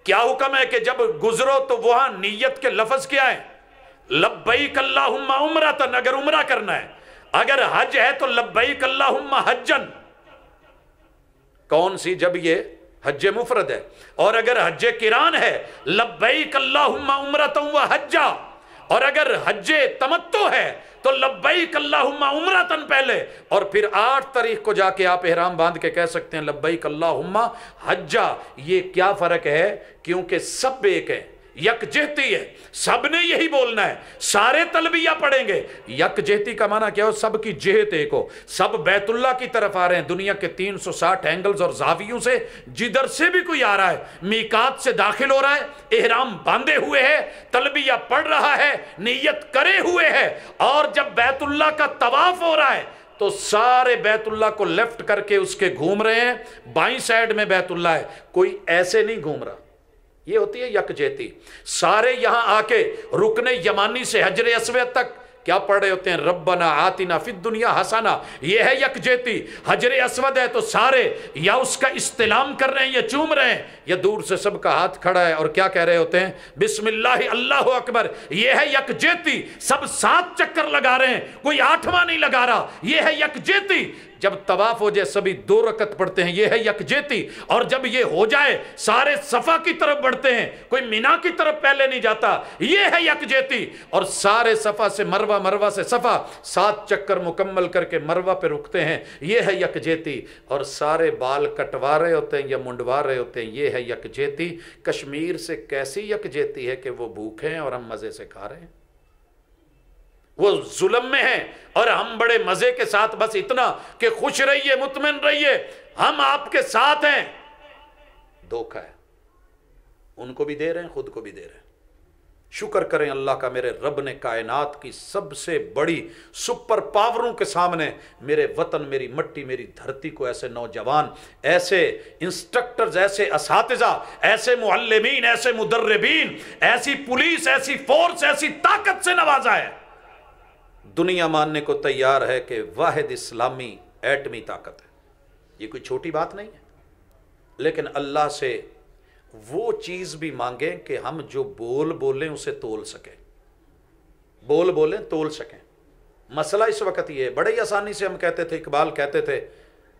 A: کیا حکم ہے کہ جب گزرو تو وہاں نیت کے لفظ کیا ہے؟ لبیک اللہم عمرۃ، اگر عمرہ کرنا ہے، اگر حج ہے تو لبیک اللہم حجن، کون سی؟ جب یہ حج مفرد ہے، اور اگر حج قران ہے لبیک اللہم عمرۃ و حجہ، اور اگر حج تمتع ہے تو لبیک اللہم عمرۃ پہلے، اور پھر 8 تاریخ کو جا کے آپ احرام باندھ کے کہہ سکتے ہیں لبیک اللہم حجہ۔ یہ کیا فرق ہے؟ کیونکہ سب ایک ہے، یکجہتی ہے، سب نے یہی بولنا ہے، سارے تلبیہ پڑھیں گے۔ یکجہتی کا معنی کیا ہو؟ سب کی جہت ایک ہو، سب بیت اللہ کی طرف آ رہے ہیں، دنیا کے 360 اینگلز اور زاویوں سے جدھر سے بھی کوئی آ رہا ہے، میقات سے داخل ہو رہا ہے، احرام باندھے ہوئے ہے، تلبیہ پڑھ رہا ہے، نیت کرے ہوئے ہے، اور جب بیت اللہ کا طواف ہو رہا ہے تو سارے بیت اللہ کو لیفٹ کر کے اس کے گھوم رہے ہیں، بائیں سائڈ میں بیت اللہ ہے، کوئی ایسے نہیں گھوم رہا. یہ ہوتی ہے یکجہتی. سارے یہاں آ کے رکن یمانی سے حجر اسود تک کیا پڑھ رہے ہوتے ہیں؟ ربنا آتنا فی الدنیا حسنہ. یہ ہے یکجہتی. حجر اسود ہے تو سارے یا اس کا استلام کر رہے ہیں یا چوم رہے ہیں، یا دور سے سب کا ہاتھ کھڑا ہے اور کیا کہہ رہے ہوتے ہیں؟ بسم اللہ اللہ اکبر. یہ ہے یکجہتی. سب 7 چکر لگا رہے ہیں، کوئی 8واں نہیں لگا رہا. یہ ہے یکجہتی. جب طواف ہو جائے سبھی 2 رکعت پڑھتے ہیں، یہ ہے یکجہتی. اور جب یہ ہو جائے سارے صفا کی طرف بڑھتے ہیں، کوئی مینا کی طرف پہلے نہیں جاتا، یہ ہے یکجہتی. اور سارے صفا سے مروہ، مروہ سے صفا 7 چکر مکمل کر کے مروہ پہ رکتے ہیں، یہ ہے یکجہتی. اور سارے بال کٹوا رہے ہوتے ہیں یا منڈوا رہے ہوتے ہیں، یہ ہے یکجہتی. کشمیر سے کیسی یکجہتی ہے کہ وہ بھوکے ہیں اور ہم مزے سے کھا رہے ہیں، وہ ظلم میں ہیں اور ہم بڑے مزے کے ساتھ بس اتنا کہ خوش رہیے، مطمئن رہیے، ہم آپ کے ساتھ ہیں. دھوکہ ہے. ان کو بھی دے رہے ہیں، خود کو بھی دے رہے ہیں. شکر کریں اللہ کا، میرے رب نے کائنات کی سب سے بڑی سپر پاوروں کے سامنے میرے وطن، میری مٹی، میری دھرتی کو ایسے نوجوان، ایسے انسٹرکٹرز، ایسے اساتذہ، ایسے معلمین، ایسے مدربین، ایسی پولیس، ایسی فورس، ایسی طاقت سے نوازا ہے. دنیا ماننے کو تیار ہے کہ واحد اسلامی ایٹمی طاقت ہے. یہ کوئی چھوٹی بات نہیں ہے. لیکن اللہ سے وہ چیز بھی مانگیں کہ ہم جو بولیں اسے تول سکیں، بولیں تول سکیں. مسئلہ اس وقت یہ ہے، بڑے آسانی سے ہم کہتے تھے، اقبال کہتے تھے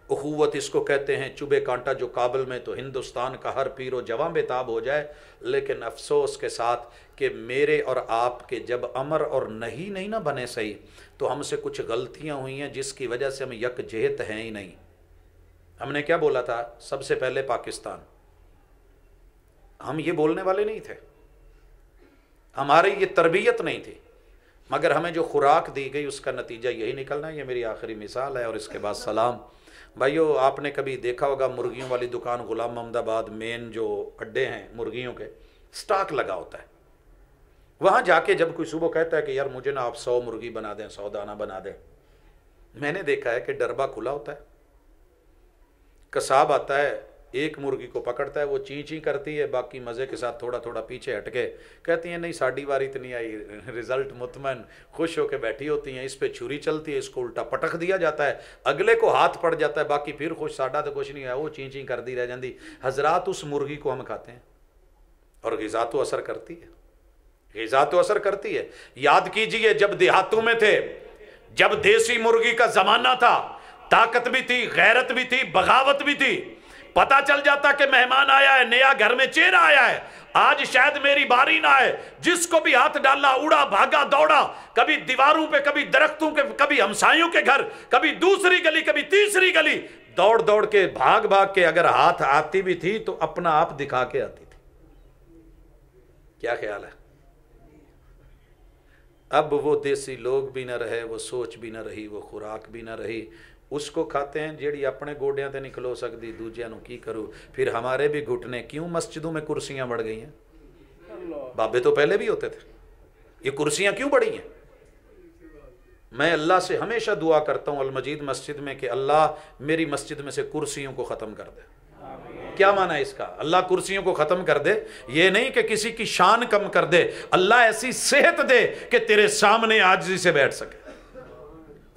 A: اخوت اس کو کہتے ہیں، چبے کانٹا جو کابل میں تو ہندوستان کا ہر پیر و جواں بے تاب ہو جائے. لیکن افسوس کے ساتھ کہ میرے اور آپ کے جب امر اور نہیں نہ بنے صحیح، تو ہم سے کچھ غلطیاں ہوئی ہیں جس کی وجہ سے ہم یکجہت ہیں ہی نہیں. ہم نے کیا بولا تھا؟ سب سے پہلے پاکستان. ہم یہ بولنے والے نہیں تھے، ہماری یہ تربیت نہیں تھی، مگر ہمیں جو خوراک دی گئی اس کا نتیجہ یہی نکلنا ہے. یہ میری آخری مثال ہے اور اس کے بعد سلام. بھائیو، آپ نے کبھی دیکھا ہوگا مرغیوں والی دکان غلام محمد آباد مین جو اڈے ہیں مرغیوں کے، سٹاک لگا ہوتا ہے. وہاں جا کے جب کوئی صبح کہتا ہے کہ یار مجھے نا آپ 100 مرغی بنا دیں، 100 دانہ بنا دیں، میں نے دیکھا ہے کہ ڈربا کھلا ہوتا ہے. قصاب آتا ہے، ایک مرغی کو پکڑتا ہے، وہ چیں چیں کرتی ہے، باقی مزے کے ساتھ تھوڑا تھوڑا پیچھے ہٹ کے کہتی ہیں نہیں ساڑی واری تو نہیں آئی. رزلٹ مطمئن خوش ہو کے بیٹھی ہوتی ہیں. اس پہ چھری چلتی ہے، اس کو الٹا پٹک دیا جاتا ہے، اگلے کو ہاتھ پڑ جاتا ہے، باقی پھر خوش، ساڈا تو کچھ نہیں ہے، وہ چیں چیں کر دی رہ جاندی. حضرات اس مرغی کو ہم کھاتے ہیں اور غذا تو اثر کرتی ہے، غذا تو اثر کرتی ہے. یاد کیجئے جب دیہاتوں میں تھے، جب دیسی مرغی کا زمانہ تھا، طاقت بھی تھی، غیرت بھی تھی، بغاوت بھی تھی. پتہ چل جاتا کہ مہمان آیا ہے، نیا گھر میں چہرہ آیا ہے، آج شاید میری باری نہ آئے. جس کو بھی ہاتھ ڈالا، اڑا بھاگا دوڑا، کبھی دیواروں پہ، کبھی درختوں کے، کبھی ہمسایوں کے گھر، کبھی دوسری گلی، کبھی تیسری گلی، دوڑ دوڑ کے، بھاگ بھاگ کے. اگر ہاتھ آتی بھی تھی تو اپنا آپ دکھا کے آتی تھی. کیا خیال ہے؟ اب وہ دیسی لوگ بھی نہ رہے، وہ سوچ بھی نہ رہی، وہ خوراک بھی نہ رہی. اس کو کھاتے ہیں جیڑی اپنے گوڈیاں تے نہیں کھلو سکتی، دوجیاں نو کی کرو. پھر ہمارے بھی گھٹنے کیوں مسجدوں میں کرسیاں بڑھ گئی ہیں؟ بابے تو پہلے بھی ہوتے تھے، یہ کرسیاں کیوں بڑھی ہیں؟ میں اللہ سے ہمیشہ دعا کرتا ہوں المجید مسجد میں کہ اللہ میری مسجد میں سے کرسیوں کو ختم کر دے. کیا معنی ہے اس کا؟ اللہ کرسیوں کو ختم کر دے، یہ نہیں کہ کسی کی شان کم کر دے، اللہ ایسی صحت دے کہ تیرے سامنے عاجزی سے بیٹھ سکے،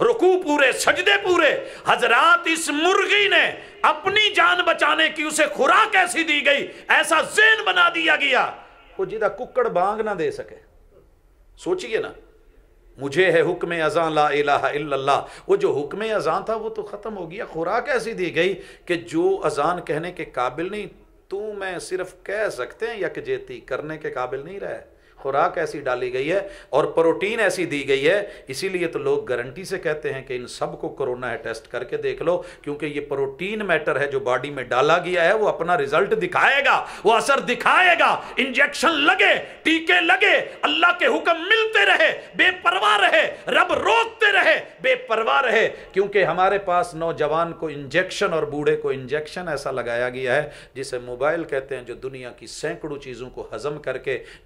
A: رکوع پورے، سجدے پورے. حضرات اس مرغی نے اپنی جان بچانے کی اسے خوراک ایسی دی گئی، ایسا ذہن بنا دیا گیا، وہ جدہ ککڑ بانگ نہ دے سکے. سوچئے نا، مجھے ہے حکم اذان لا الہ الا اللہ، وہ جو حکم اذان تھا وہ تو ختم ہو گیا. خوراک ایسی دی گئی کہ جو اذان کہنے کے قابل نہیں، تو میں صرف کہہ سکتے ہیں یکجہتی، کرنے کے قابل نہیں رہے. خوراک ایسی ڈالی گئی ہے اور پروٹین ایسی دی گئی ہے. اسی لیے تو لوگ گارنٹی سے کہتے ہیں کہ ان سب کو کرونا ہے، ٹیسٹ کر کے دیکھ لو، کیونکہ یہ پروٹین میٹر ہے جو باڈی میں ڈالا گیا ہے، وہ اپنا رزلٹ دکھائے گا، وہ اثر دکھائے گا. انجیکشن لگے، ٹیکے لگے، اللہ کے حکم ملتے رہے، بے پرواہ رہے، رب روکتے رہے، بے پرواہ رہے. کیونکہ ہمارے پاس نوجوان کو انجیکشن اور بوڑھے کو انجیکشن ایسا لگایا گیا ہے جسے موبائل کہتے ہیں، جو دنیا کی سینکڑوں چیزوں کو ہضم کر کے